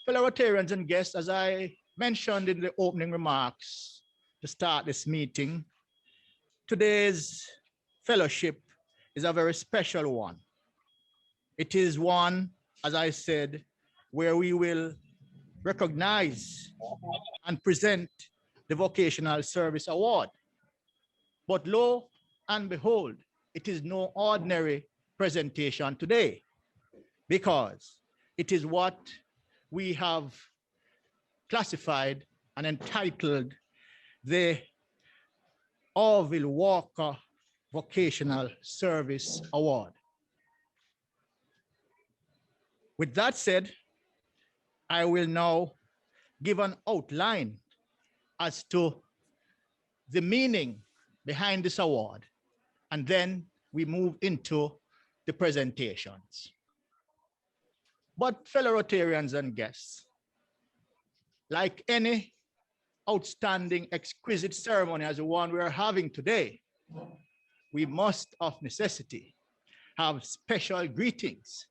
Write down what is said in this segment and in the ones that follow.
Fellow Rotarians and guests, as I mentioned in the opening remarks to start this meeting, today's fellowship is a very special one. It is one, as I said, where we will recognize and present the Vocational Service Award. But lo and behold, it is no ordinary presentation today, because it is what we have classified and entitled the Orville Walker Vocational Service Award. With that said, I will now give an outline as to the meaning behind this award, and then we move into the presentations. But fellow Rotarians and guests, like any outstanding, exquisite ceremony as the one we are having today, we must of necessity have special greetings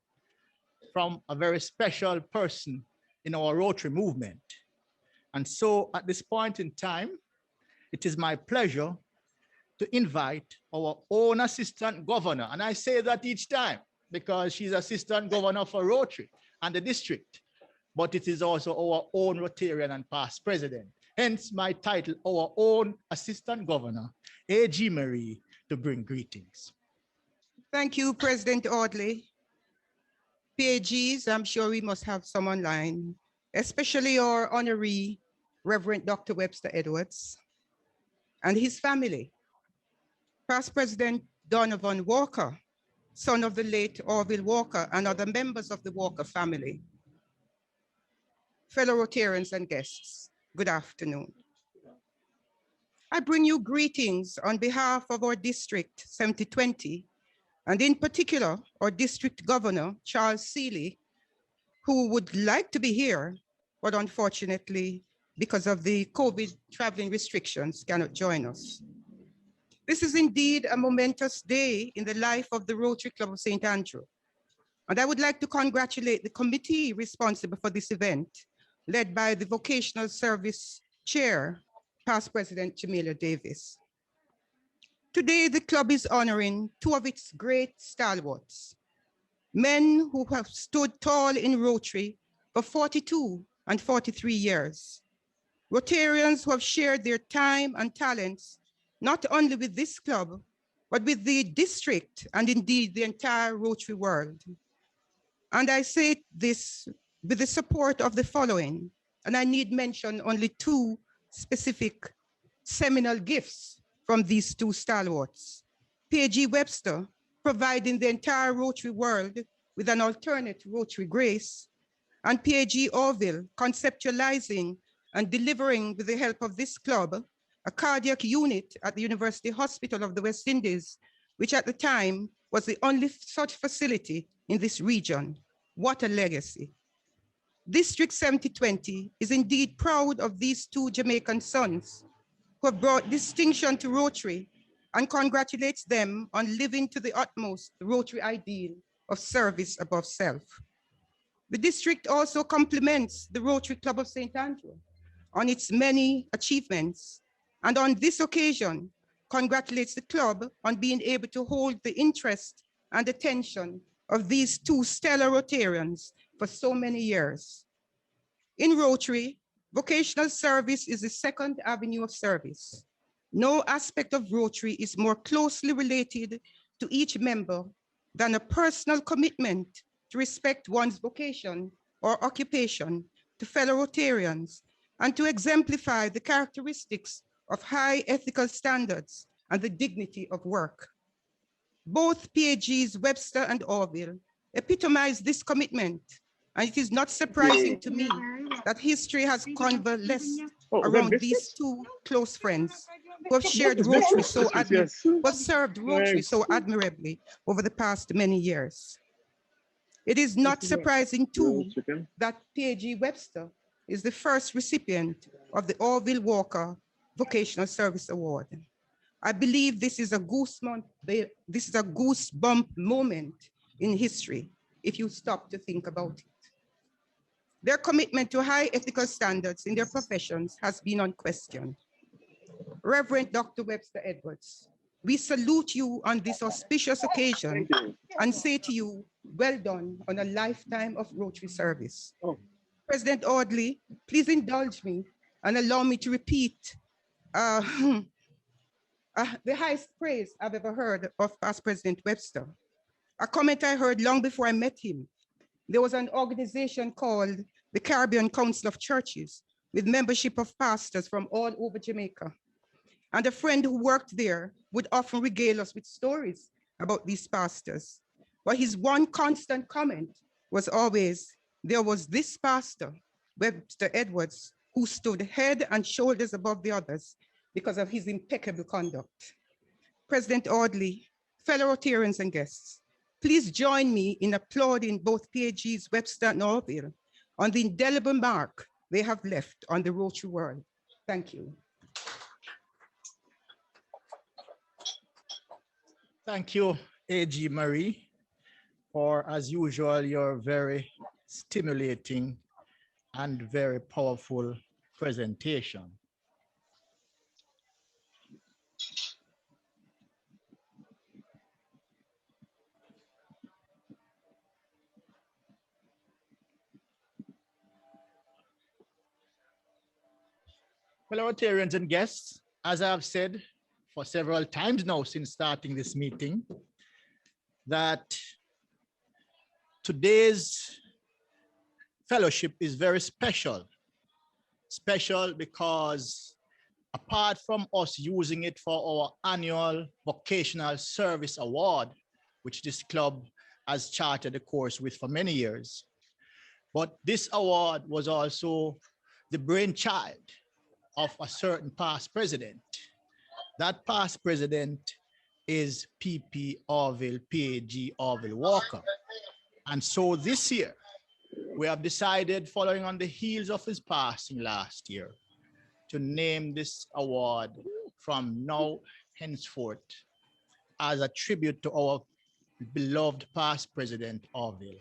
from a very special person in our Rotary movement. And so at this point in time, it is my pleasure to invite our own assistant governor. And I say that each time because she's assistant governor for Rotary and the district, but it is also our own Rotarian and past president. Hence my title, our own assistant governor, A.G. Marie, to bring greetings. Thank you, President Audley. PAGs, I'm sure we must have some online, especially our honoree, Reverend Dr. Webster Edwards, and his family. Past President Donovan Walker, son of the late Orville Walker, and other members of the Walker family. Fellow Rotarians and guests, good afternoon. I bring you greetings on behalf of our District 7020, and in particular, our District Governor, Charles Seeley, who would like to be here, but unfortunately, because of the COVID traveling restrictions, cannot join us. This is indeed a momentous day in the life of the Rotary Club of St. Andrew. And I would like to congratulate the committee responsible for this event, led by the Vocational Service Chair, past President Jamelia Davis. Today, the club is honoring two of its great stalwarts, men who have stood tall in Rotary for 42 and 43 years. Rotarians who have shared their time and talents, not only with this club, but with the district and indeed the entire Rotary world. And I say this with the support of the following, and I need mention only two specific seminal gifts from these two stalwarts. P.G. Webster, providing the entire Rotary world with an alternate Rotary grace, and P.G. Orville, conceptualizing and delivering with the help of this club, a cardiac unit at the University Hospital of the West Indies, which at the time was the only such facility in this region. What a legacy. District 7020 is indeed proud of these two Jamaican sons who have brought distinction to Rotary and congratulates them on living to the utmost the Rotary ideal of service above self. The district also compliments the Rotary Club of St. Andrew on its many achievements, and on this occasion, congratulates the club on being able to hold the interest and attention of these two stellar Rotarians for so many years. In Rotary, vocational service is the second avenue of service. No aspect of Rotary is more closely related to each member than a personal commitment to respect one's vocation or occupation to fellow Rotarians and to exemplify the characteristics of high ethical standards and the dignity of work. Both PAGs, Webster and Orville, epitomize this commitment, and it is not surprising to me that history has convalesced around these two close friends who have shared Rotary who have served Rotary so admirably over the past many years. It is not surprising too that PAG Webster is the first recipient of the Orville Walker Vocational Service Award. I believe this is a goosebump moment in history, if you stop to think about it. Their commitment to high ethical standards in their professions has been unquestioned. Reverend Dr. Webster Edwards, we salute you on this auspicious occasion and say to you, well done on a lifetime of Rotary service. President Audley, please indulge me and allow me to repeat the highest praise I've ever heard of past President Webster. A comment I heard long before I met him. There was an organization called the Caribbean Council of Churches with membership of pastors from all over Jamaica. And a friend who worked there would often regale us with stories about these pastors. But his one constant comment was always, there was this pastor, Webster Edwards, who stood head and shoulders above the others because of his impeccable conduct. President Audley, fellow Rotarians and guests, please join me in applauding both PAG's Webster and Orville on the indelible mark they have left on the Rotary world. Thank you. Thank you, AG Marie, for, as usual, your very stimulating and very powerful presentation. Fellow Rotarians and guests, as I have said for several times now since starting this meeting, that today's fellowship is very special. Special because apart from us using it for our annual Vocational Service Award, which this club has charted the course with for many years, but this award was also the brainchild of a certain past president. That past president is PP Orville, PAG Orville Walker. And so this year, we have decided, following on the heels of his passing last year, to name this award from now henceforth as a tribute to our beloved past president Orville,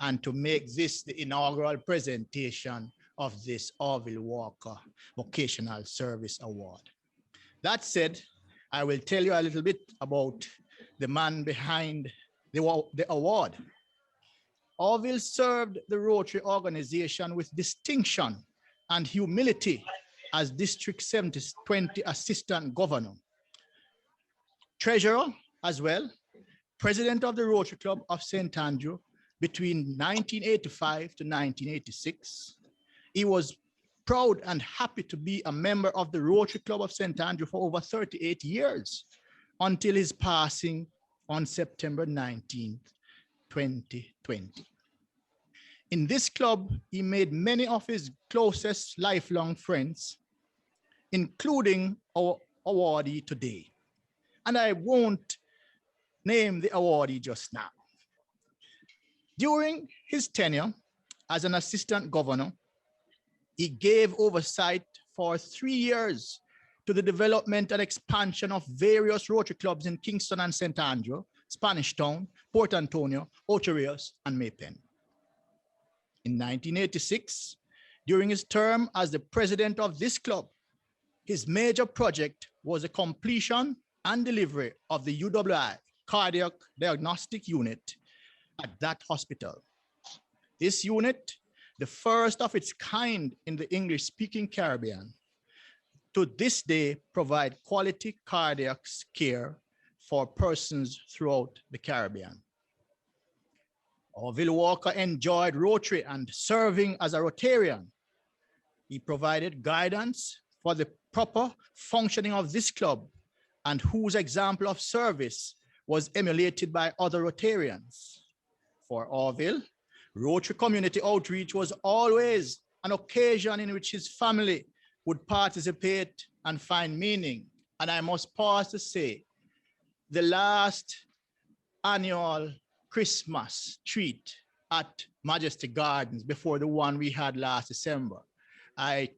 and to make this the inaugural presentation of this Orville Walker Vocational Service Award. That said, I will tell you a little bit about the man behind the award. Orville served the Rotary organization with distinction and humility as District 20 Assistant Governor, Treasurer as well, President of the Rotary Club of St. Andrew between 1985 to 1986. He was proud and happy to be a member of the Rotary Club of St. Andrew for over 38 years until his passing on September 19th, 2020. In this club, he made many of his closest lifelong friends, including our awardee today. And I won't name the awardee just now. During his tenure as an assistant governor, he gave oversight for 3 years to the development and expansion of various Rotary clubs in Kingston and St. Andrew, Spanish Town, Port Antonio, Ocho Rios, and Maypen. In 1986, during his term as the president of this club, his major project was the completion and delivery of the UWI cardiac diagnostic unit at that hospital. This unit, the first of its kind in the English-speaking Caribbean, to this day provide quality cardiac care for persons throughout the Caribbean. Orville Walker enjoyed Rotary and serving as a Rotarian. He provided guidance for the proper functioning of this club, and whose example of service was emulated by other Rotarians. For Orville, Rotary community outreach was always an occasion in which his family would participate and find meaning. And I must pause to say, the last annual Christmas treat at Majesty Gardens before the one we had last December, I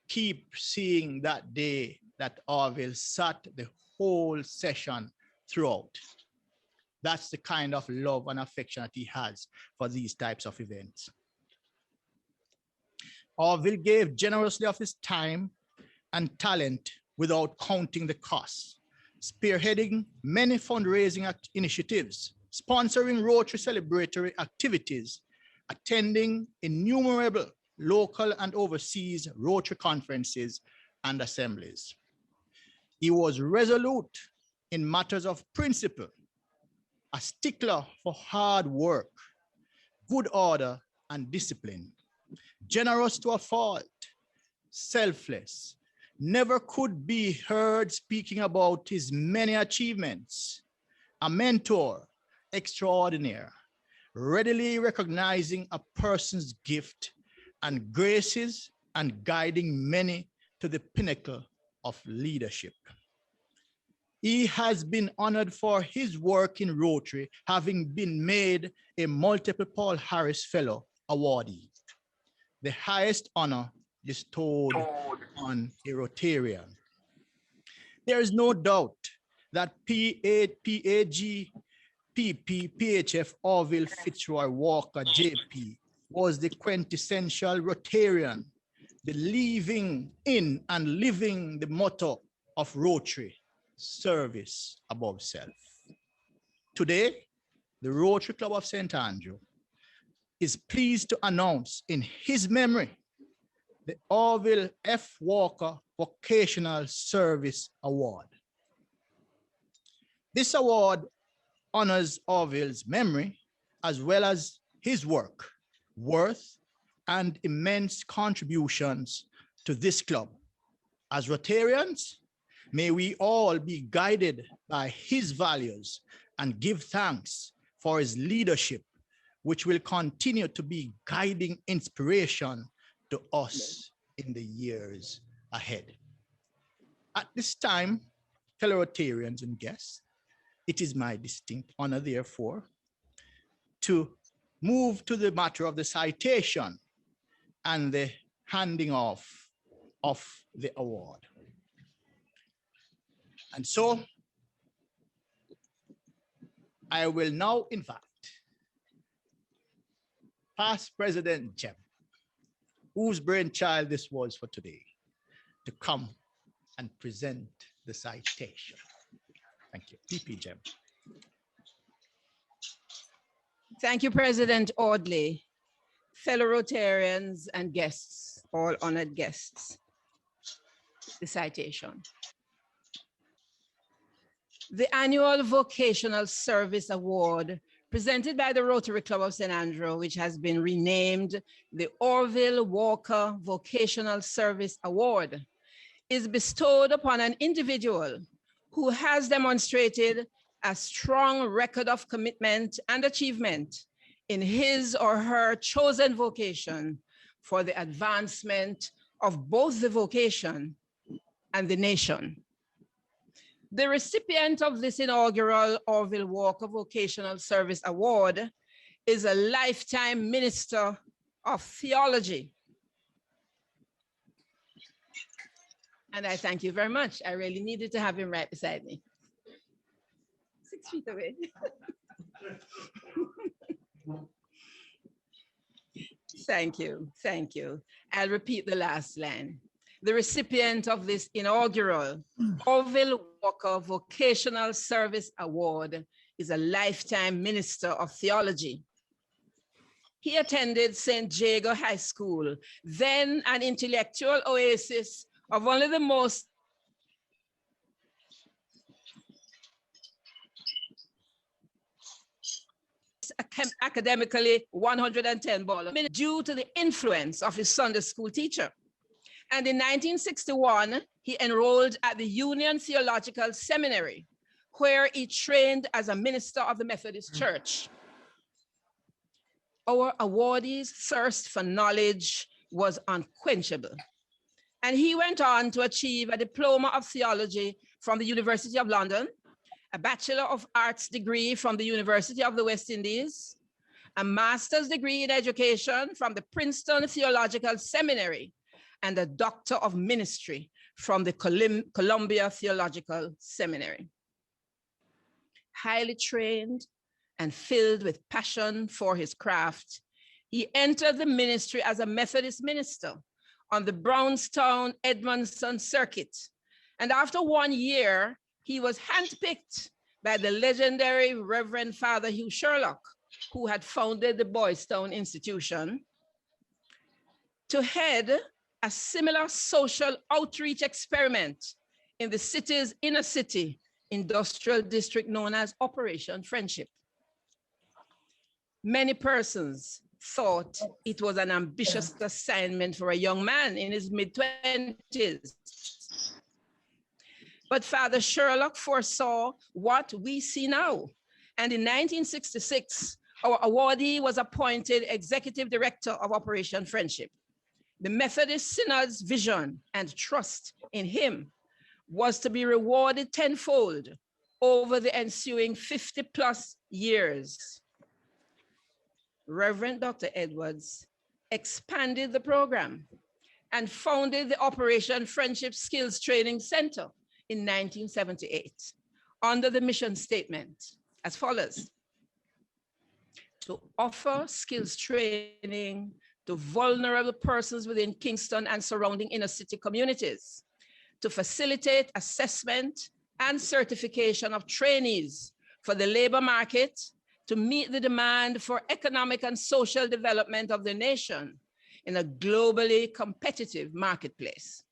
keep seeing that day that Orville sat the whole session throughout. That's the kind of love and affection that he has for these types of events. Orville gave generously of his time and talent without counting the costs, spearheading many fundraising initiatives, sponsoring Rotary celebratory activities, attending innumerable local and overseas Rotary conferences and assemblies. He was resolute in matters of principle, a stickler for hard work, good order and discipline, generous to a fault, selfless, never could be heard speaking about his many achievements, a mentor extraordinaire, readily recognizing a person's gift and graces and guiding many to the pinnacle of leadership. He has been honored for his work in Rotary, having been made a multiple Paul Harris Fellow awardee, the highest honor bestowed on a Rotarian. There is no doubt that PAG, PP, PHF, Orville, Fitzroy, Walker, JP was the quintessential Rotarian, believing in and living the motto of Rotary, service above self. Today, the Rotary Club of St. Andrew is pleased to announce in his memory the Orville F. Walker Vocational Service Award. This award honors Orville's memory as well as his work, worth, and immense contributions to this club. As Rotarians, may we all be guided by his values and give thanks for his leadership, which will continue to be guiding inspiration to us in the years ahead. At this time, fellow Rotarians and guests, it is my distinct honor, therefore, to move to the matter of the citation and the handing off of the award. And so I will now invite past President Jem, whose brainchild this was for today, to come and present the citation. Thank you. PP Jem. Thank you, President Audley, fellow Rotarians and guests, all honored guests. The citation. The annual Vocational Service Award presented by the Rotary Club of St. Andrew, which has been renamed the Orville Walker Vocational Service Award, is bestowed upon an individual who has demonstrated a strong record of commitment and achievement in his or her chosen vocation for the advancement of both the vocation and the nation. The recipient of this inaugural Orville Walker Vocational Service Award is a lifetime minister of theology. And I thank you very much. I really needed to have him right beside me. 6 feet away. Thank you, thank you. I'll repeat the last line. The recipient of this inaugural Orville Walker Vocational Service Award is a lifetime minister of theology. He attended St. Jago High School, then an intellectual oasis of one of the most academically 110 ball due to the influence of his Sunday school teacher. And in 1961, he enrolled at the Union Theological Seminary, where he trained as a minister of the Methodist Church. Our awardee's thirst for knowledge was unquenchable. And he went on to achieve a diploma of theology from the University of London, a Bachelor of Arts degree from the University of the West Indies, a master's degree in education from the Princeton Theological Seminary, and a Doctor of Ministry from the Columbia Theological Seminary. Highly trained and filled with passion for his craft, he entered the ministry as a Methodist minister on the Brownstown Edmondson circuit. And after 1 year, he was handpicked by the legendary Reverend Father Hugh Sherlock, who had founded the Boys Town Institution, to head a similar social outreach experiment in the city's inner city industrial district known as Operation Friendship. Many persons thought it was an ambitious assignment for a young man in his mid-20s. But Father Sherlock foresaw what we see now. And in 1966, our awardee was appointed Executive Director of Operation Friendship. The Methodist Synod's vision and trust in him was to be rewarded tenfold over the ensuing 50+ years. Reverend Dr. Edwards expanded the program and founded the Operation Friendship Skills Training Center in 1978 under the mission statement as follows: to offer skills training to vulnerable persons within Kingston and surrounding inner city communities, to facilitate assessment and certification of trainees for the labor market, to meet the demand for economic and social development of the nation in a globally competitive marketplace.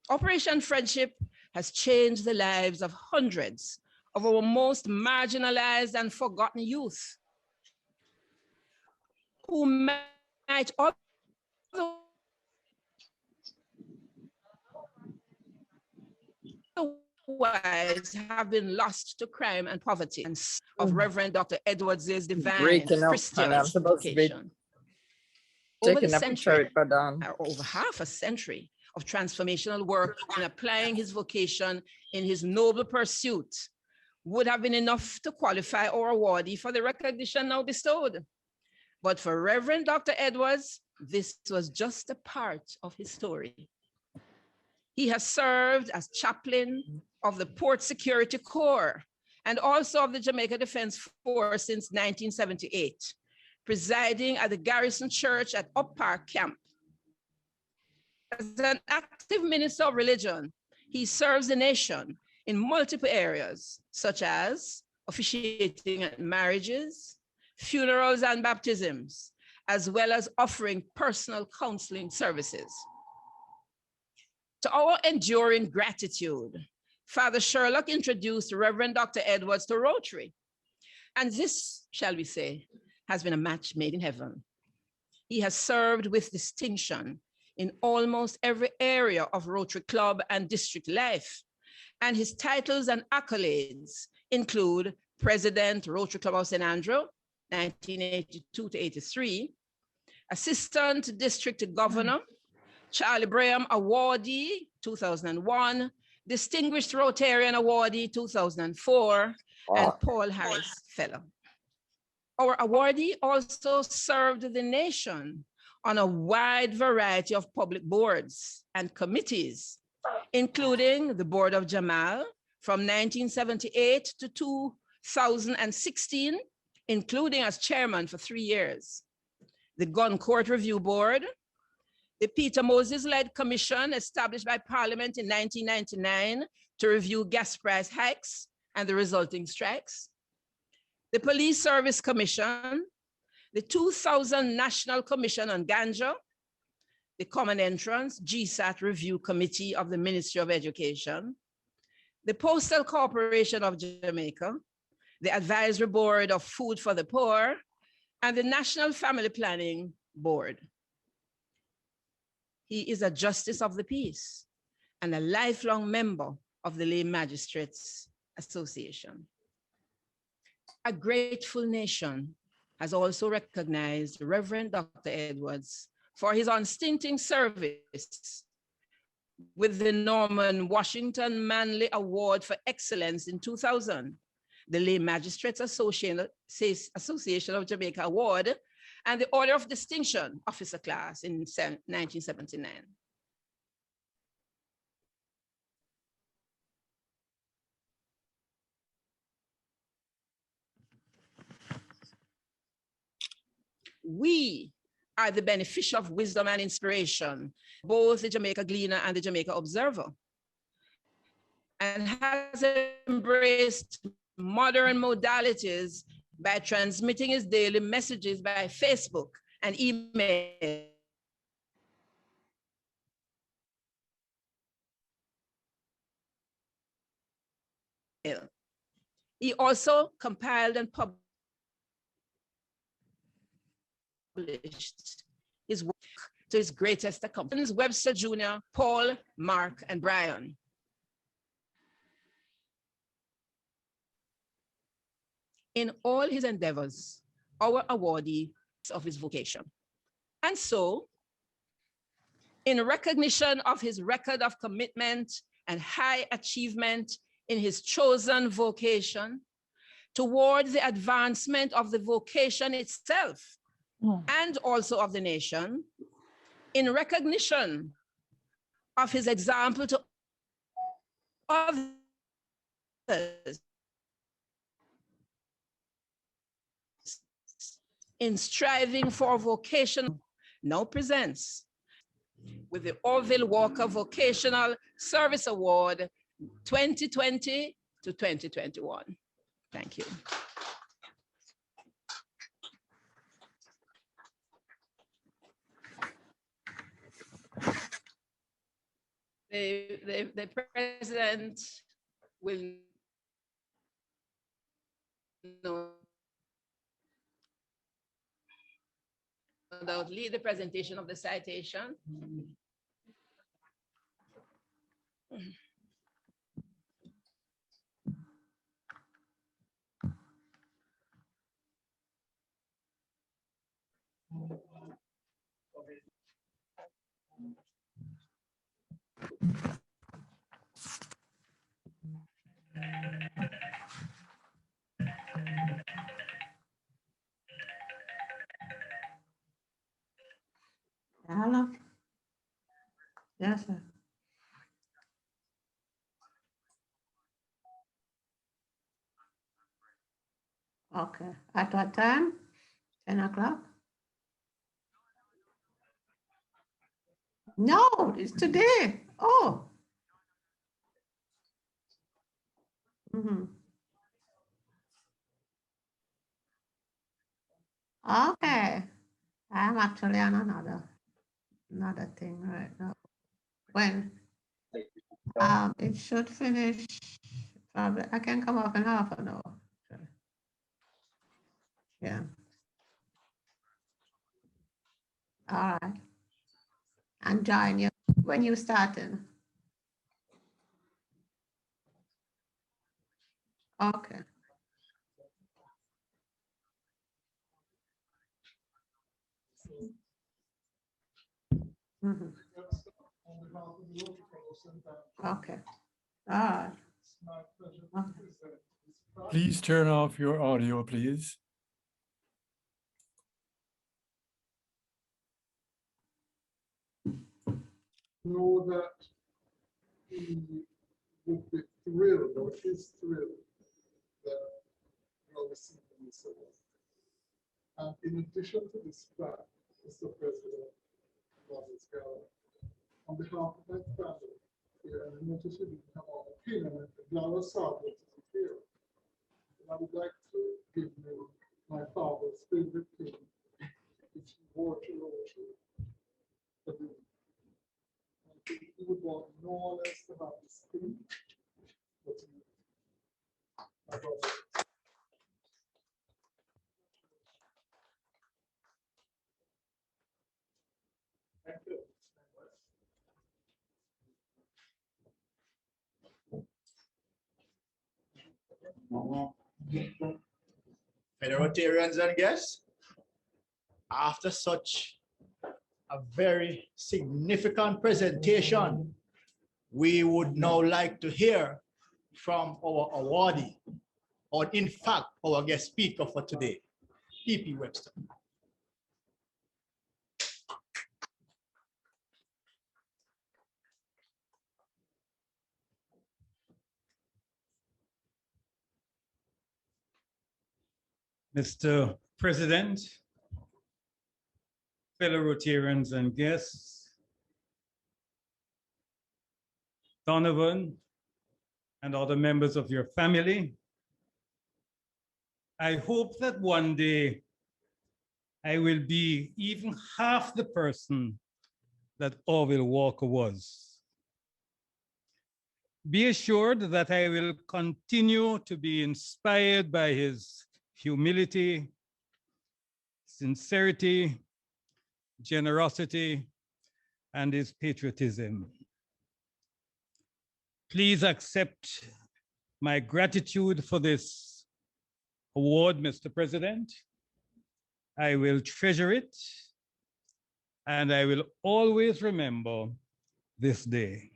Operation Friendship has changed the lives of hundreds of our most marginalized and forgotten youth who might otherwise have been lost to crime and poverty, and of Reverend Dr. Edwards' divine Christian vocation. Over half a century of transformational work in applying his vocation in his noble pursuit would have been enough to qualify our awardee for the recognition now bestowed. But for Reverend Dr. Edwards, this was just a part of his story. He has served as chaplain of the Port Security Corps and also of the Jamaica Defense Force since 1978, presiding at the Garrison Church at Up Park Camp. As an active minister of religion, he serves the nation in multiple areas, such as officiating at marriages, funerals, and baptisms, as well as offering personal counseling services. To our enduring gratitude, Father Sherlock introduced Reverend Dr. Edwards to Rotary. And this, shall we say, has been a match made in heaven. He has served with distinction in almost every area of Rotary Club and district life. And his titles and accolades include President, Rotary Club of St. Andrew, 1982 to 83, Assistant District Governor, Charlie Braham Awardee, 2001, Distinguished Rotarian Awardee, 2004, and Paul Harris Fellow. Our awardee also served the nation on a wide variety of public boards and committees, including the Board of Jamal from 1978 to 2016, including as chairman for 3 years, the Gun Court Review Board, the Peter Moses-led commission established by Parliament in 1999 to review gas price hikes and the resulting strikes, the Police Service Commission, the 2000 National Commission on Ganja, the Common Entrance GSAT Review Committee of the Ministry of Education, the Postal Corporation of Jamaica, the Advisory Board of Food for the Poor, and the National Family Planning Board. He is a Justice of the Peace and a lifelong member of the Lay Magistrates Association. A grateful nation has also recognized Reverend Dr. Edwards for his unstinting service with the Norman Washington Manley Award for Excellence in 2000, the Lay Magistrates Association of Jamaica Award, and the Order of Distinction Officer Class in 1979. We are the beneficiary of wisdom and inspiration, both the Jamaica Gleaner and the Jamaica Observer, and has embraced modern modalities by transmitting his daily messages by Facebook and email. He also compiled and published his work to his greatest accomplishments, Webster Jr., Paul, Mark, and Brian. In all his endeavors, our awardee of his vocation. And so, in recognition of his record of commitment and high achievement in his chosen vocation, toward the advancement of the vocation itself and also of the nation, in recognition of his example to others in striving for vocation, now presents with the Orville Walker Vocational Service Award 2020 to 2021. Thank you. The president will no doubt lead the presentation of the citation. Hello. Yes, sir. Okay. At what time? 10 o'clock? No, it's today. Oh. Mm-hmm. Okay. I'm actually on another thing right now. When it should finish, probably I can come off in half an hour. Yeah. All right. And join you when you starting. Okay. Mm-hmm. Okay. All right. Okay. Please turn off your audio, please. Know that he would be thrilled, or is thrilled, that you're receiving this award. And in addition to this fact, Mr. President, on behalf of my family, here, and I notice you didn't have all opinion, and the Flower Sergeant is here. And I would like to give you my father's favorite thing, which he wore to the room. He would want no less to have this thing, but my brother. Thank you. Federatarians and guests, after such a very significant presentation, we would now like to hear from our awardee, or in fact, our guest speaker for today, P.P. Webster. Mr. President, fellow Rotarians and guests, Donovan, and other members of your family. I hope that one day I will be even half the person that Orville Walker was. Be assured that I will continue to be inspired by his humility, sincerity, generosity, and his patriotism. Please accept my gratitude for this award, Mr. President. I will treasure it, and I will always remember this day.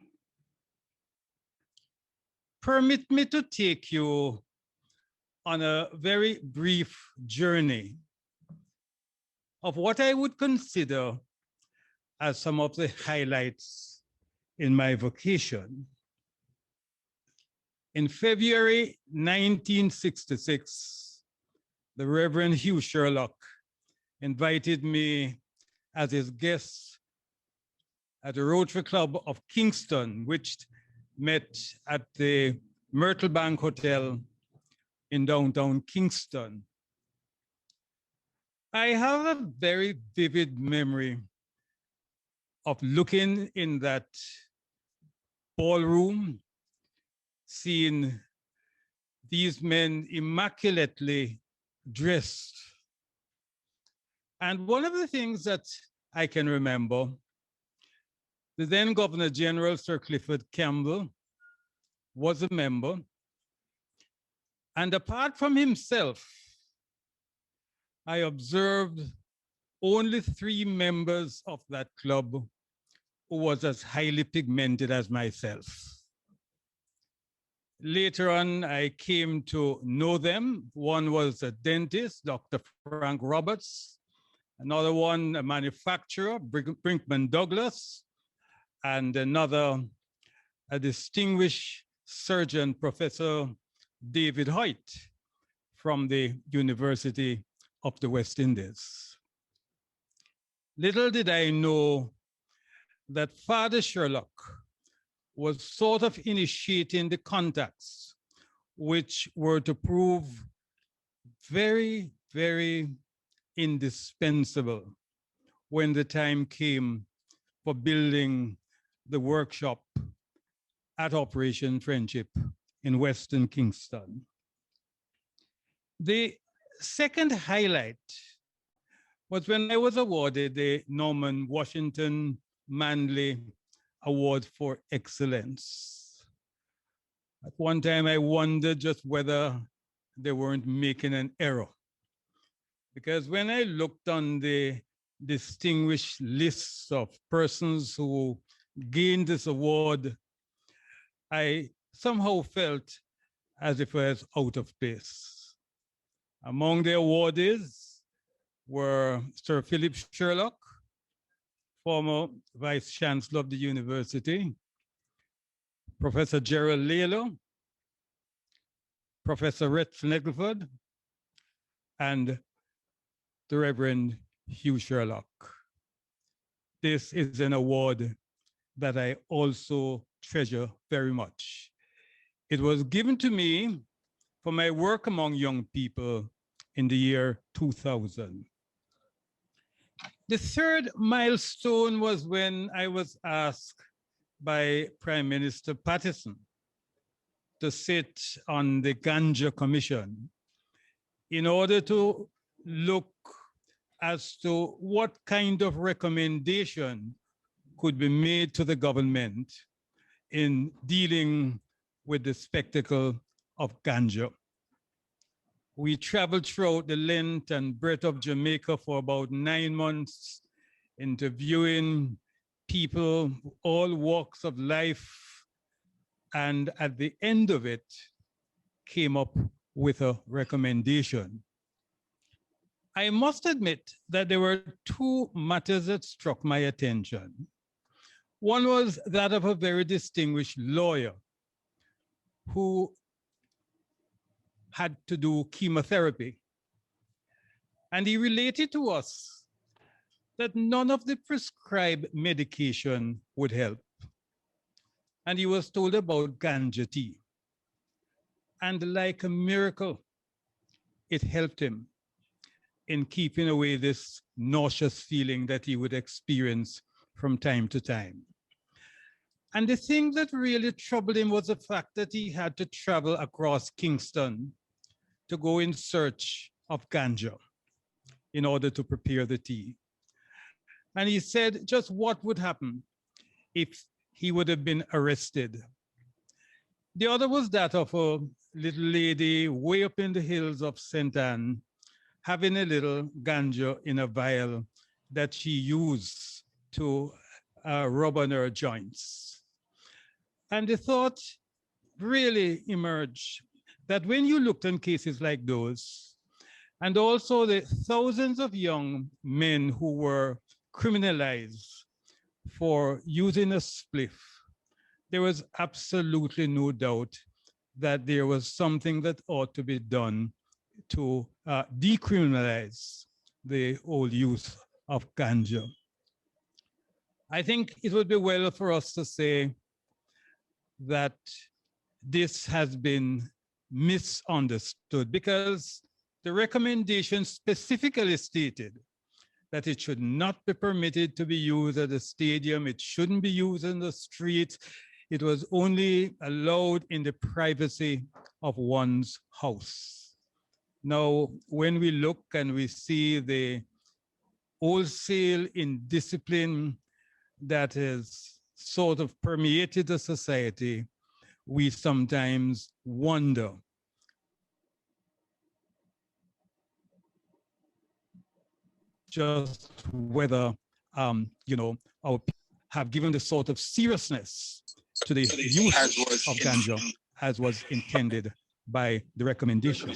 Permit me to take you on a very brief journey of what I would consider as some of the highlights in my vocation. In February 1966, the Reverend Hugh Sherlock invited me as his guest at the Rotary Club of Kingston, which met at the Myrtle Bank Hotel in downtown Kingston. I have a very vivid memory of looking in that ballroom, seeing these men immaculately dressed. And one of the things that I can remember, the then Governor General Sir Clifford Campbell was a member. And apart from himself, I observed only 3 members of that club who was as highly pigmented as myself. Later on, I came to know them. One was a dentist, Dr. Frank Roberts. Another one, a manufacturer, Brinkman Douglas. And another, a distinguished surgeon, Professor David Hoyt from the University of the West Indies. Little did I know that Father Sherlock was sort of initiating the contacts which were to prove very, very indispensable when the time came for building the workshop at Operation Friendship in Western Kingston. The second highlight was when I was awarded the Norman Washington Manley Award for Excellence. At one time, I wondered just whether they weren't making an error. Because when I looked on the distinguished lists of persons who gained this award, I somehow felt as if I was out of place. Among the awardees were Sir Philip Sherlock, former Vice Chancellor of the University, Professor Gerald Lalo, Professor Rhett Sneggleford, and the Reverend Hugh Sherlock. This is an award that I also treasure very much. It was given to me for my work among young people in the year 2000. The third milestone was when I was asked by Prime Minister Patterson to sit on the Ganja Commission in order to look as to what kind of recommendation could be made to the government in dealing with the spectacle of ganja. We traveled throughout the length and breadth of Jamaica for about 9 months, interviewing people, all walks of life, and at the end of it, came up with a recommendation. I must admit that there were 2 matters that struck my attention. One was that of a very distinguished lawyer who had to do chemotherapy. And he related to us that none of the prescribed medication would help. And he was told about ganja tea. And like a miracle, it helped him in keeping away this nauseous feeling that he would experience from time to time. And the thing that really troubled him was the fact that he had to travel across Kingston to go in search of ganja in order to prepare the tea. And he said just what would happen if he would have been arrested. The other was that of a little lady way up in the hills of St. Anne, having a little ganja in a vial that she used to rub on her joints. And the thought really emerged that when you looked on cases like those, and also the thousands of young men who were criminalized for using a spliff, there was absolutely no doubt that there was something that ought to be done to decriminalize the whole use of ganja. I think it would be well for us to say that this has been misunderstood because the recommendation specifically stated that it should not be permitted to be used at a stadium. It shouldn't be used in the street. It was only allowed in the privacy of one's house. Now, when we look and we see the wholesale indiscipline that has sort of permeated the society, we sometimes wonder just whether, our people have given the sort of seriousness to the use of ganja as was intended by the recommendation.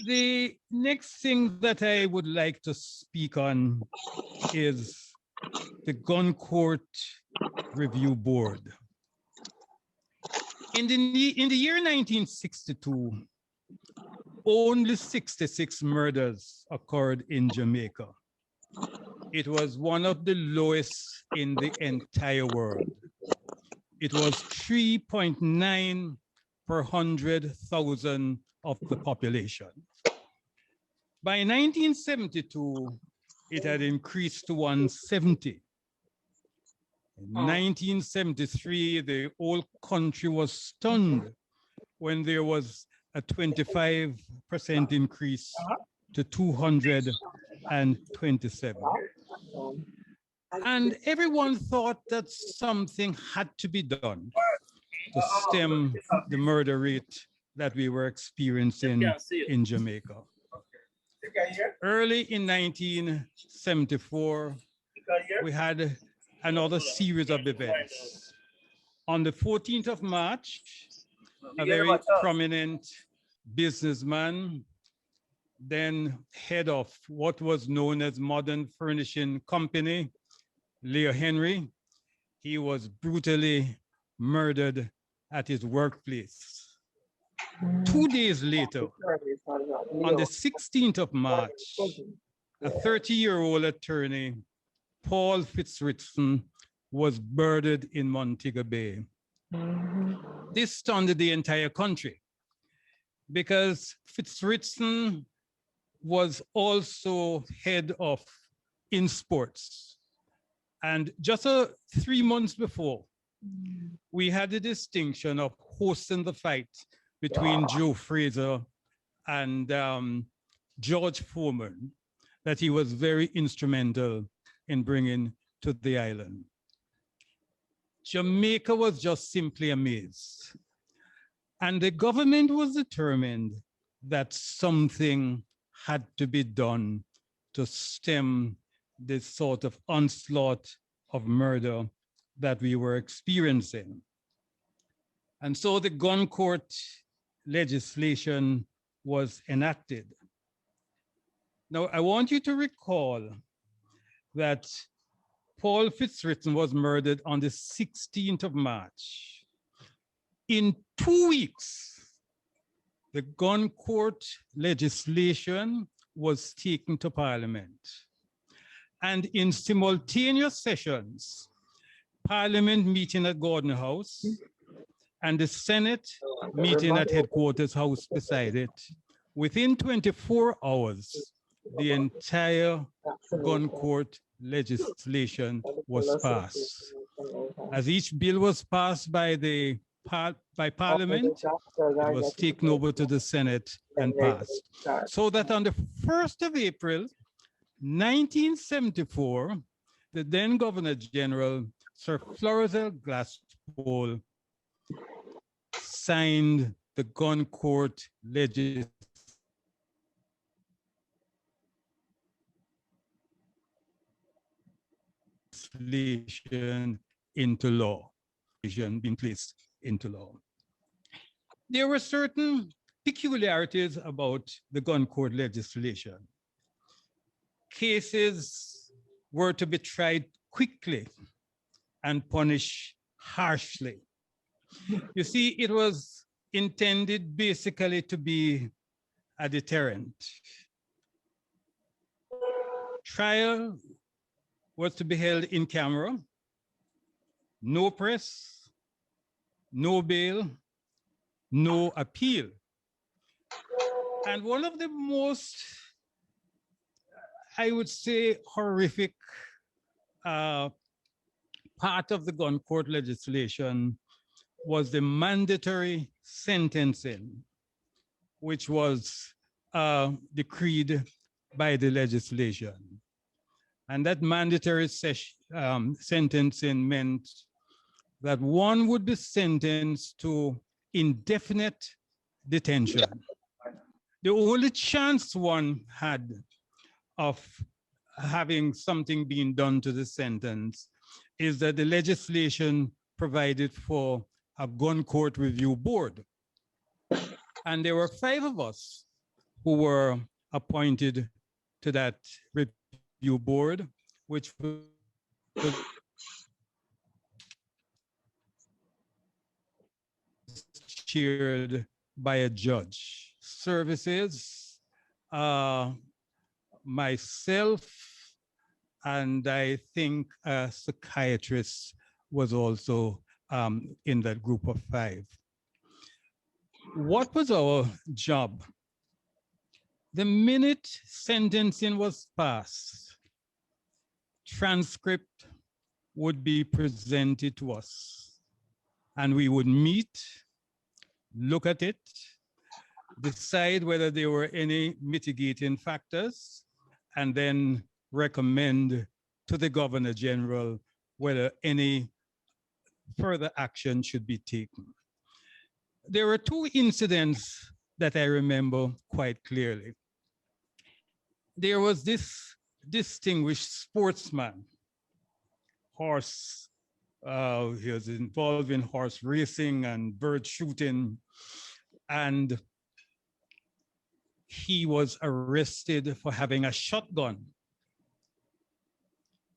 The next thing that I would like to speak on is the Gun Court Review Board. In the year 1962, only 66 murders occurred in Jamaica. It was one of the lowest in the entire world. It was 3.9 per 100,000 of the population. By 1972, it had increased to 170. In 1973, the whole country was stunned when there was a 25% increase to 227. And everyone thought that something had to be done to stem the murder rate that we were experiencing in Jamaica. Early in 1974, we had another series of events. On the 14th of March, a very prominent businessman, then head of what was known as Modern Furnishing Company, Leo Henry, he was brutally murdered at his workplace. 2 days later, on the 16th of March, a 30-year-old attorney, Paul Fitzrichson, was murdered in Montego Bay. This stunned the entire country because Fitzrichson was also head of in sports. And just 3 months before, we had the distinction of hosting the fight between Joe Frazier and George Foreman that he was very instrumental in bringing to the island. Jamaica was just simply amazed. And the government was determined that something had to be done to stem this sort of onslaught of murder that we were experiencing. And so the gun court legislation was enacted. Now, I want you to recall that Paul Fitzrichson was murdered on the 16th of March. In 2 weeks, the gun court legislation was taken to Parliament. and in simultaneous sessions, Parliament meeting at Gordon House and the Senate meeting at Headquarters House beside it. Within 24 hours, the entire gun court legislation was passed. As each bill was passed by Parliament, it was taken over to the Senate and passed. So that on the 1st of April, 1974, the then Governor General, Sir Florizel Glasspool, signed the gun court legislation into law, being placed into law. There were certain peculiarities about the gun court legislation. Cases were to be tried quickly and punished harshly. You see, it was intended basically to be a deterrent. Trial was to be held in camera, no press, no bail, no appeal. And one of the most, I would say, horrific part of the gun court legislation was the mandatory sentencing, which was decreed by the legislation. And that mandatory sentencing meant that one would be sentenced to indefinite detention. The only chance one had of having something being done to the sentence is that the legislation provided for a gun court review board. And there were 5 of us who were appointed to that review board, which was chaired by a judge. Services, myself, and I think a psychiatrist was also in that group of 5. What was our job? The minute sentencing was passed, transcript would be presented to us, and we would meet, look at it, decide whether there were any mitigating factors, and then recommend to the Governor General whether any further action should be taken. There were 2 incidents that I remember quite clearly. There was this distinguished sportsman, he was involved in horse racing and bird shooting, and he was arrested for having a shotgun.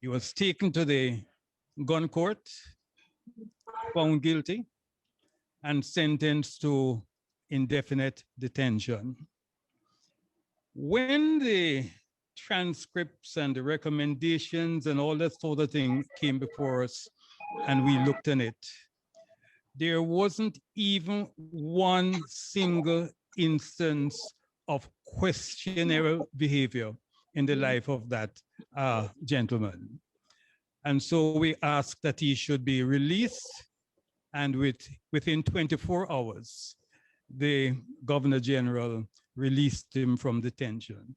He was taken to the gun court, found guilty, and sentenced to indefinite detention. When the transcripts and the recommendations and all that sort of thing came before us and we looked at it, there wasn't even one single instance of questionable behavior in the life of that gentleman. And so we asked that he should be released, and within 24 hours, the Governor General released him from detention.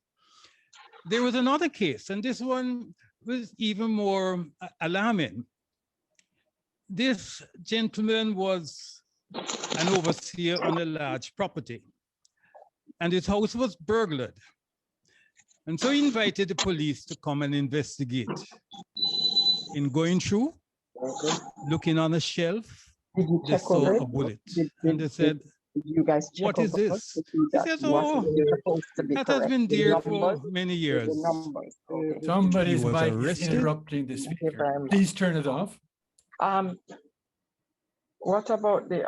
There was another case, and this one was even more alarming. This gentleman was an overseer on a large property, and his house was burglared. And so he invited the police to come and investigate. In going through, looking on a shelf, they saw a bullet. And they said, you guys check what is this? He says, oh, that has been there for many years. Somebody's He was mic is arrested. interrupting the speaker. Please turn it off. What about the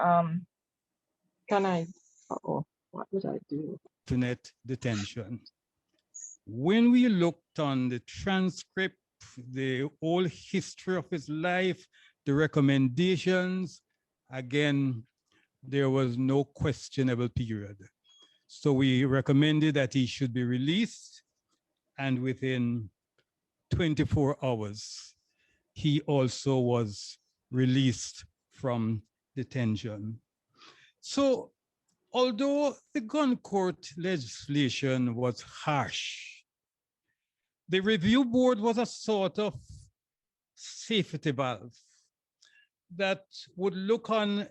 what did I do? Indefinite detention. When we looked on the transcript the whole history of his life, the recommendations. Again, there was no questionable period. So we recommended that he should be released, and within 24 hours, he also was released from detention. So although the gun court legislation was harsh, the review board was a sort of safety valve that would look on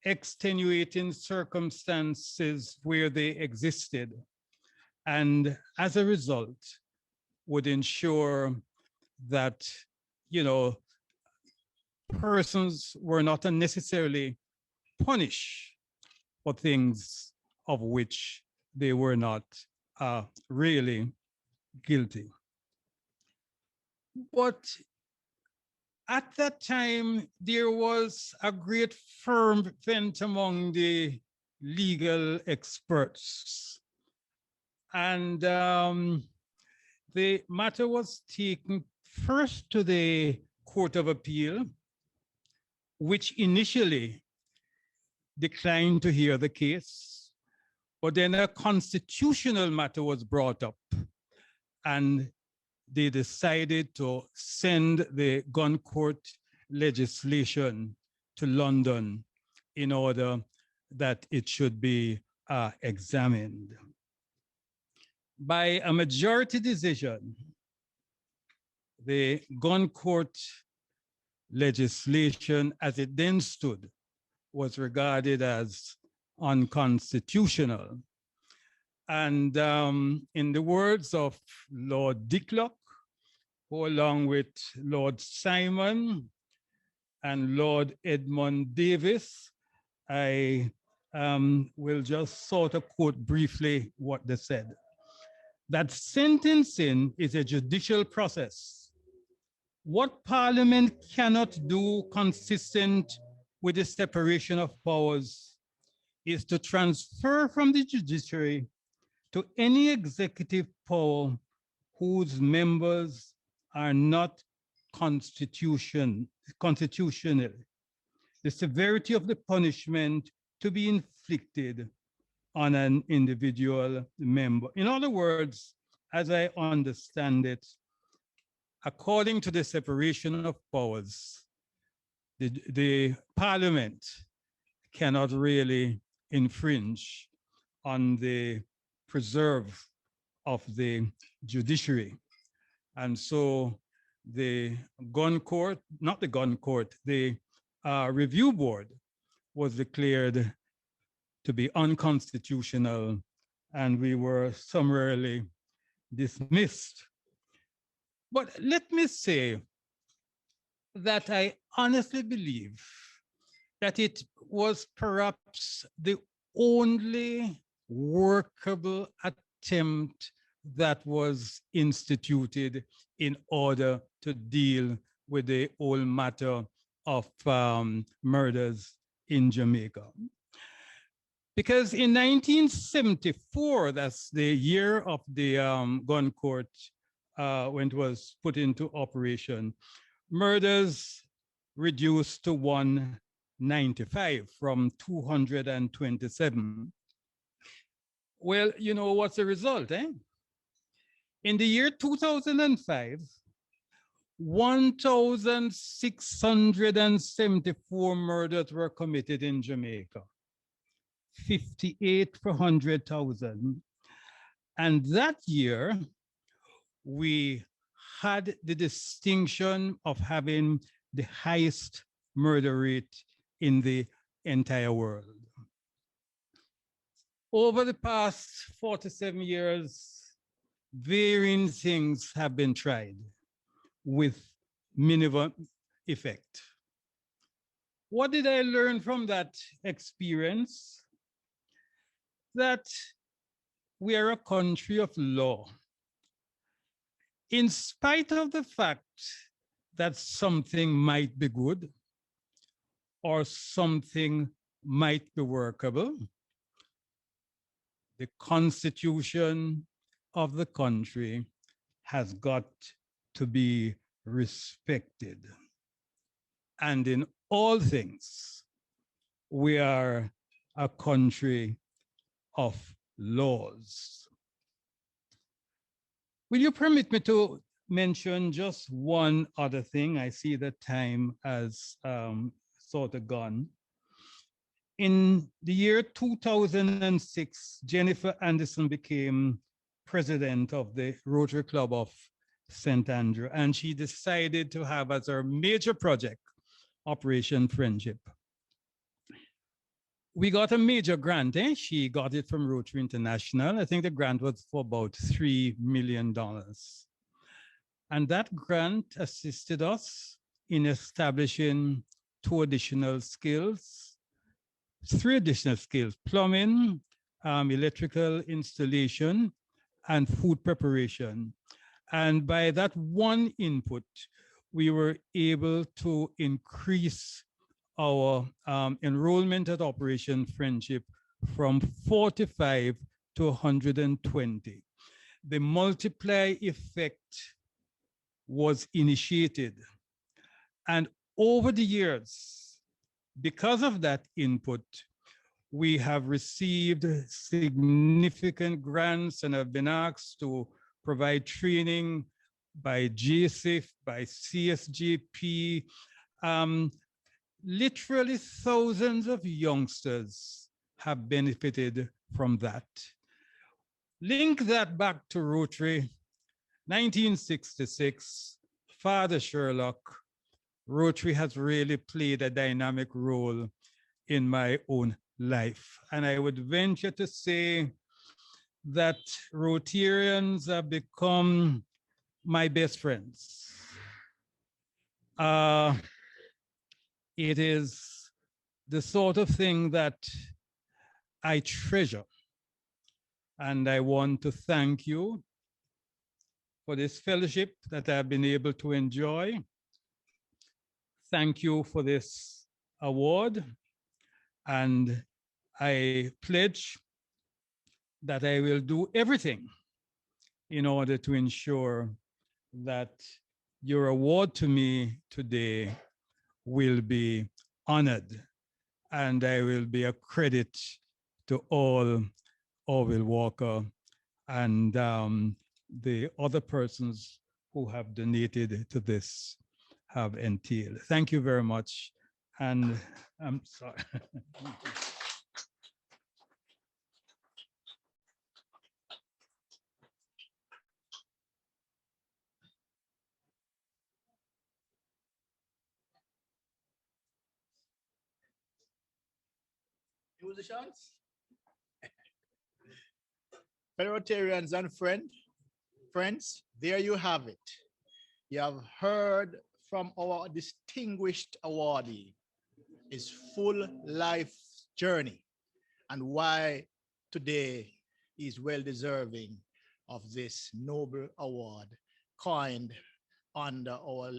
extenuating circumstances where they existed, and as a result would ensure that, you know, persons were not unnecessarily punished for things of which they were not really guilty. But at that time, there was a great ferment among the legal experts. And the matter was taken first to the Court of Appeal, which initially declined to hear the case, but then a constitutional matter was brought up, and they decided to send the gun court legislation to London in order that it should be examined. By a majority decision, the gun court legislation as it then stood was regarded as unconstitutional. And in the words of Lord Dicklock, who along with Lord Simon and Lord Edmund Davis, I will just sort of quote briefly what they said. That sentencing is a judicial process. What Parliament cannot do consistent with the separation of powers is to transfer from the judiciary to any executive power whose members are not constitutional. The severity of the punishment to be inflicted on an individual member. In other words, as I understand it, according to the separation of powers, the Parliament cannot really infringe on the preserve of the judiciary. And so the gun court, not the gun court, the review board was declared to be unconstitutional, and we were summarily dismissed. But let me say that I honestly believe that it was perhaps the only workable attempt that was instituted in order to deal with the whole matter of murders in Jamaica. Because in 1974, that's the year of the gun court when it was put into operation, murders reduced to 195 from 227. Well, you know what's the result, eh? In the year 2005, 1,674 murders were committed in Jamaica, 58 per 100,000. And that year, we had the distinction of having the highest murder rate in the entire world. Over the past 47 years, varying things have been tried with minimal effect. What did I learn from that experience? That we are a country of law. In spite of the fact that something might be good or something might be workable, the Constitution of the country has got to be respected. And in all things, we are a country of laws. Will you permit me to mention just one other thing? I see the time has sort of gone. In the year 2006, Jennifer Anderson became president of the Rotary Club of St. Andrew, and she decided to have as her major project Operation Friendship. We got a major grant. She got it from Rotary International. I think the grant was for about $3 million. And that grant assisted us in establishing three additional skills, plumbing, electrical installation, and food preparation. And by that one input, we were able to increase our enrollment at Operation Friendship from 45 to 120. The multiply effect was initiated. And over the years, because of that input, we have received significant grants and have been asked to provide training by JSIF, by CSJP. Literally thousands of youngsters have benefited from that. Link that back to Rotary, 1966, Father Sherlock. Rotary has really played a dynamic role in my own life. And I would venture to say that Rotarians have become my best friends. It is the sort of thing that I treasure. And I want to thank you for this fellowship that I've been able to enjoy. Thank you for this award. And I pledge that I will do everything in order to ensure that your award to me today will be honored, and I will be a credit to all Orville Walker and the other persons who have donated to this have entailed. Thank you very much. And I'm sorry. Use the chance. Fellow Rotarians and friends, there you have it. You have heard from our distinguished awardee, his full life journey, and why today he's well deserving of this noble award coined under our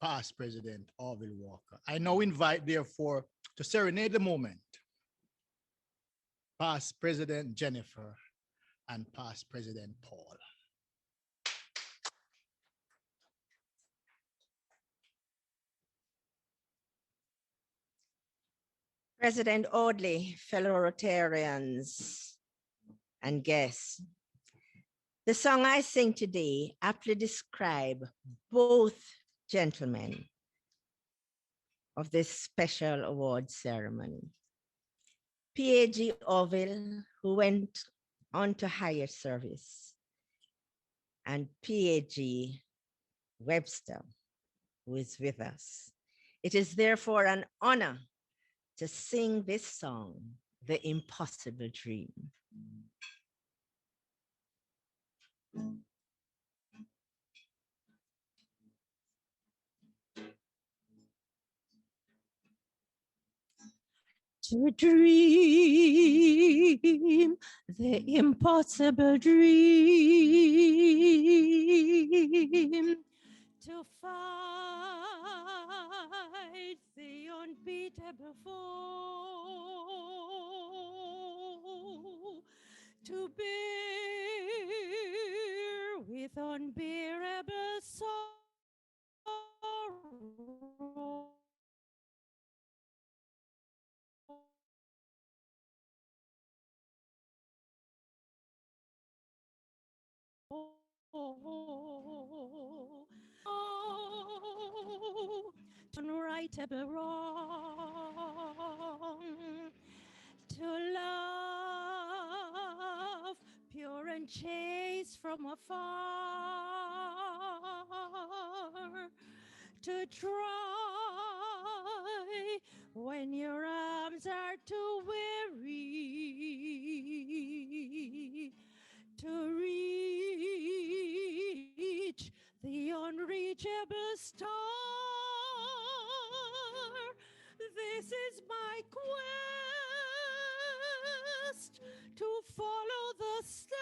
past president, Orville Walker. I now invite, therefore, to serenade the moment, past President Jennifer and past President Paul. President Audley, fellow Rotarians and guests, the song I sing today aptly describes both gentlemen of this special award ceremony. PAG Orville, who went on to higher service, and PAG Webster, who is with us. It is therefore an honor to sing this song, The Impossible Dream. To dream the impossible dream, to fight the unbeatable foe, to bear with unbearable sorrow, unrightable wrong, to love pure and chaste from afar, to try when your arms are too weary, to reach the unreachable star. This is my quest, to follow the star,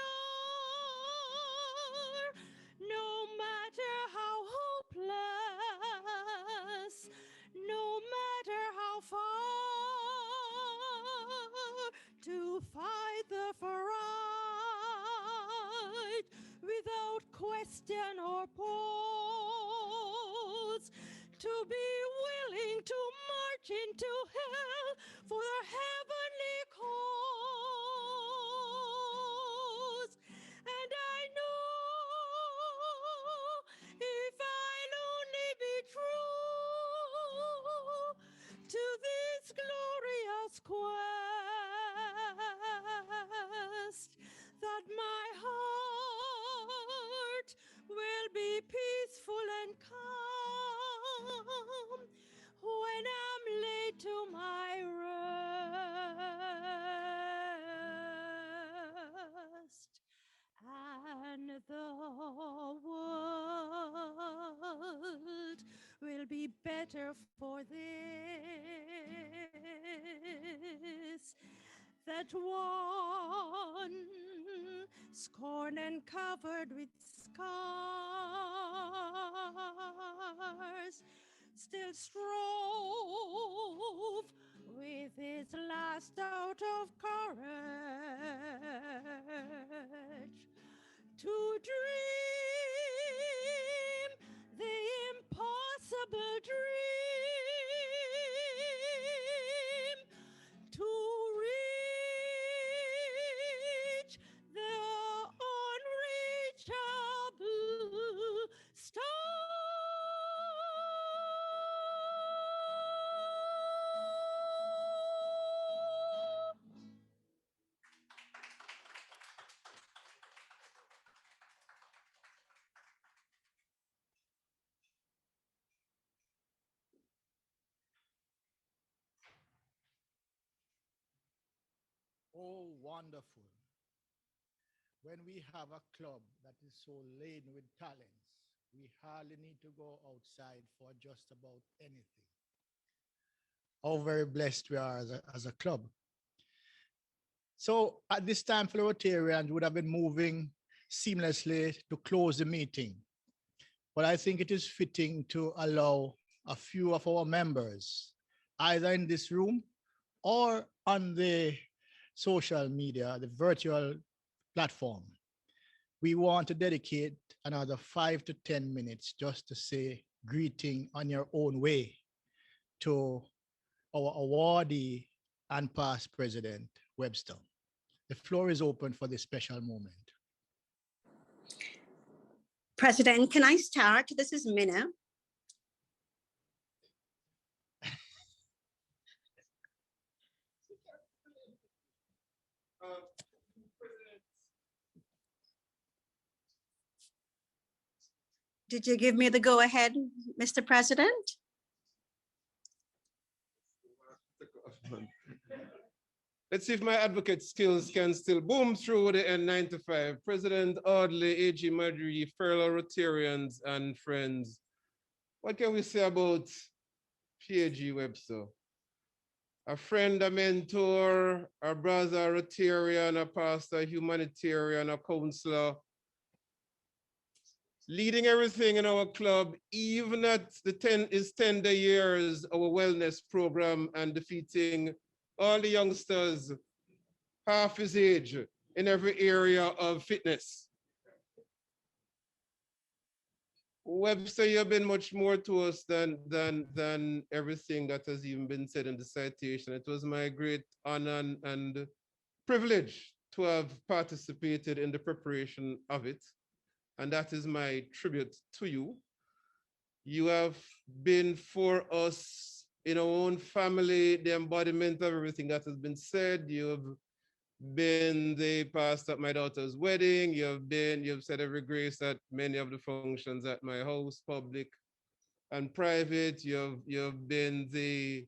no matter how hopeless, no matter how far, to fight the fight without question or pause, to be willing to march into hell for the heavenly cause. And I know if I'll only be true to this glorious quest, that my heart will be peaceful and calm when I'm laid to my rest, and the world will be better for this, that one scorned and covered with scars still strove with his last out of courage to dream the impossible dream, to reach the unreachable star. Oh, wonderful. When we have a club that is so laden with talents, we hardly need to go outside for just about anything. How very blessed we are as a club. So at this time, fellow Rotarians would have been moving seamlessly to close the meeting. But I think it is fitting to allow a few of our members, either in this room or on the social media, the virtual platform. We want to dedicate another 5 to 10 minutes just to say greeting on your own way to our awardee and past president, Webster. The floor is open for this special moment. President, can I start? This is Minna. Did you give me the go-ahead, Mr. President? Let's see if my advocate skills can still boom through the N95. President Audley, A.G. Madri, fellow Rotarians and friends, what can we say about P.A.G. Webster? A friend, a mentor, a brother, a Rotarian, a pastor, a humanitarian, a counselor, leading everything in our club, even at his tender years, our wellness program, and defeating all the youngsters half his age in every area of fitness. Webster, you've been much more to us than everything that has even been said in the citation. It was my great honor and privilege to have participated in the preparation of it. and that is my tribute to you. You have been for us in our own family, the embodiment of everything that has been said. You've been the pastor at my daughter's wedding. You've said every grace at many of the functions at my house, public and private. You've been the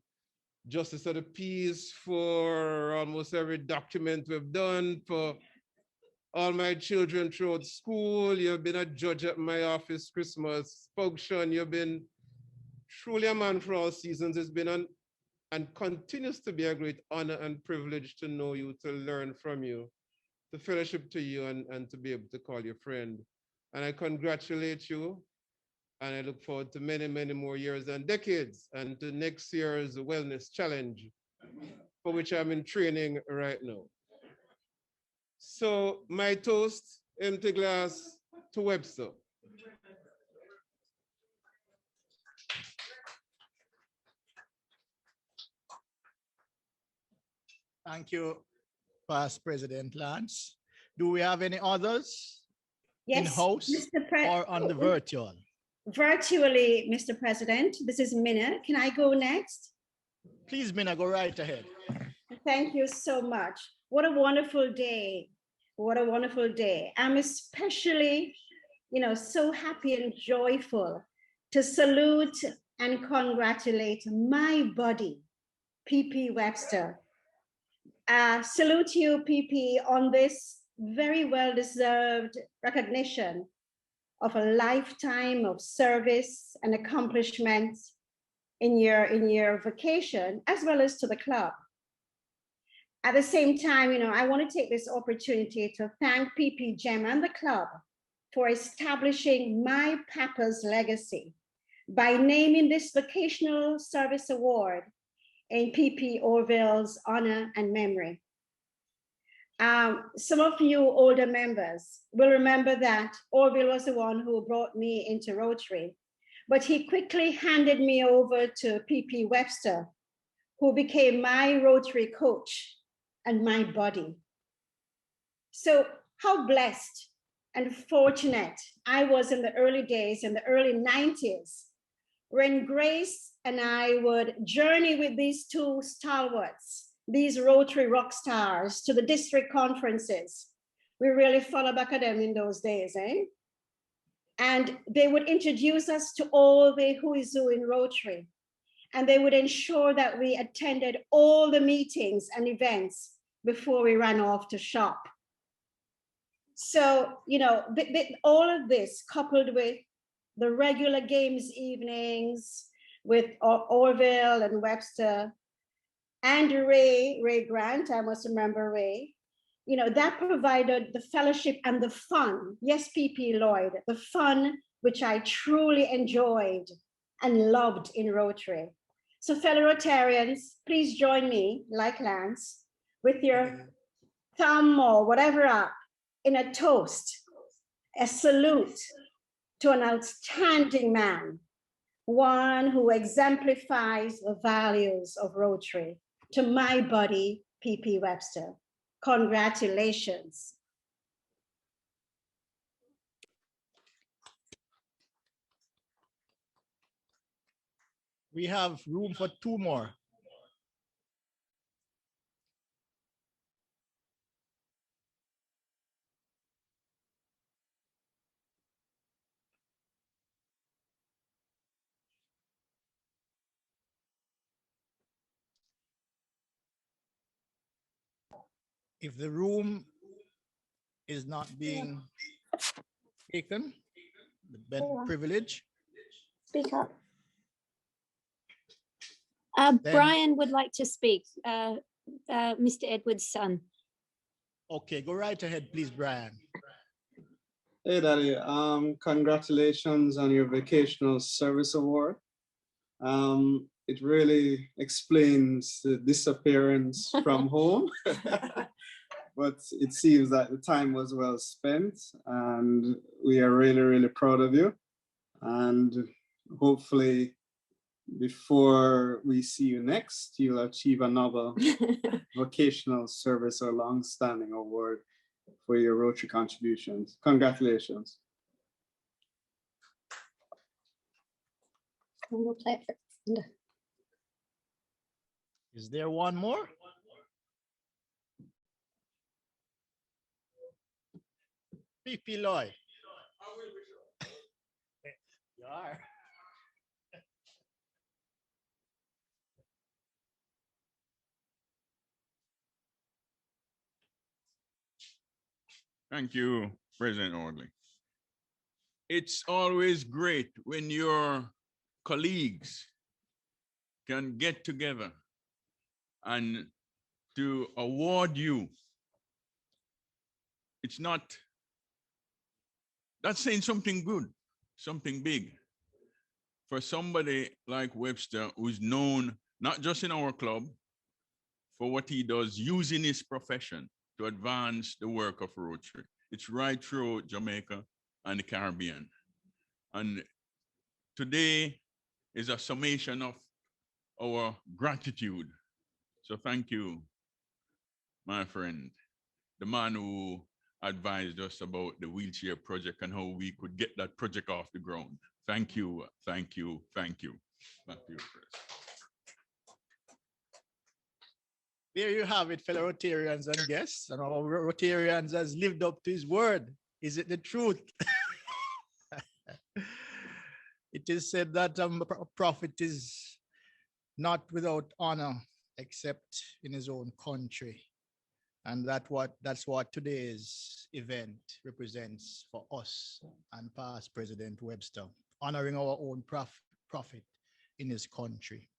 justice of the peace for almost every document we've done for all my children throughout school. You've been a judge at my office Christmas function. You've been truly a man for all seasons. It's been and continues to be a great honor and privilege to know you, to learn from you, to fellowship to you, and to be able to call you friend. And I congratulate you, and I look forward to many, many more years and decades, and to next year's wellness challenge, for which I'm in training right now. So my toast, empty glass, to Webster. Thank you, Past President Lance. Do we have any others in Yes, house or on the virtual? Virtually, Mr. President. This is Minna. Can I go next? Please, Minna, go right ahead. Thank you so much. What a wonderful day. What a wonderful day. I'm especially, so happy and joyful to salute and congratulate my buddy, P.P. Webster. Salute you, P.P., on this very well-deserved recognition of a lifetime of service and accomplishment in your vocation, as well as to the club. At the same time, I want to take this opportunity to thank PP Gem and the club for establishing my papa's legacy by naming this Vocational Service Award in PP Orville's honor and memory. Some of you older members will remember that Orville was the one who brought me into Rotary, but he quickly handed me over to PP Webster, who became my Rotary coach and my buddy. So how blessed and fortunate I was in the early days, in the early 90s, when Grace and I would journey with these two stalwarts, these Rotary rock stars, to the district conferences. We really followed back at them in those days, eh? And they would introduce us to all the who is who in Rotary. And they would ensure that we attended all the meetings and events before we ran off to shop. So, all of this coupled with the regular games evenings with Orville and Webster, and Ray Grant, I must remember Ray, that provided the fellowship and the fun. Yes, PP Lloyd, the fun which I truly enjoyed and loved in Rotary. So fellow Rotarians, please join me, like Lance, with your thumb or whatever up in a toast, a salute to an outstanding man, one who exemplifies the values of Rotary, to my buddy, P.P. Webster. Congratulations. We have room for two more. If the room is not being taken, the privilege. Speak up. Brian would like to speak, Mr. Edwards' son. Okay, go right ahead, please, Brian. Hey, Daddy. Congratulations on your Vocational Service Award. It really explains the disappearance from home. But it seems that the time was well spent, and we are really, really proud of you. And hopefully, before we see you next, you'll achieve another Vocational Service or Long-Standing Award for your Rotary contributions. Congratulations. We'll play it for Is there one more? P.P. Lloyd. You are. Thank you, President Orley. It's always great when your colleagues can get together and to award you. It's not, that's saying something good, something big. For somebody like Webster, who's known not just in our club for what he does using his profession to advance the work of Rotary. It's right through Jamaica and the Caribbean. And today is a summation of our gratitude. So thank you, my friend, the man who advised us about the wheelchair project and how we could get that project off the ground. Thank you, thank you, thank you. Back to you, Chris. There you have it, fellow Rotarians and guests. And our Rotarians has lived up to his word. Is it the truth? It is said that a prophet is not without honor except in his own country. And that's what today's event represents for us and past President Webster, honoring our own prophet in his country.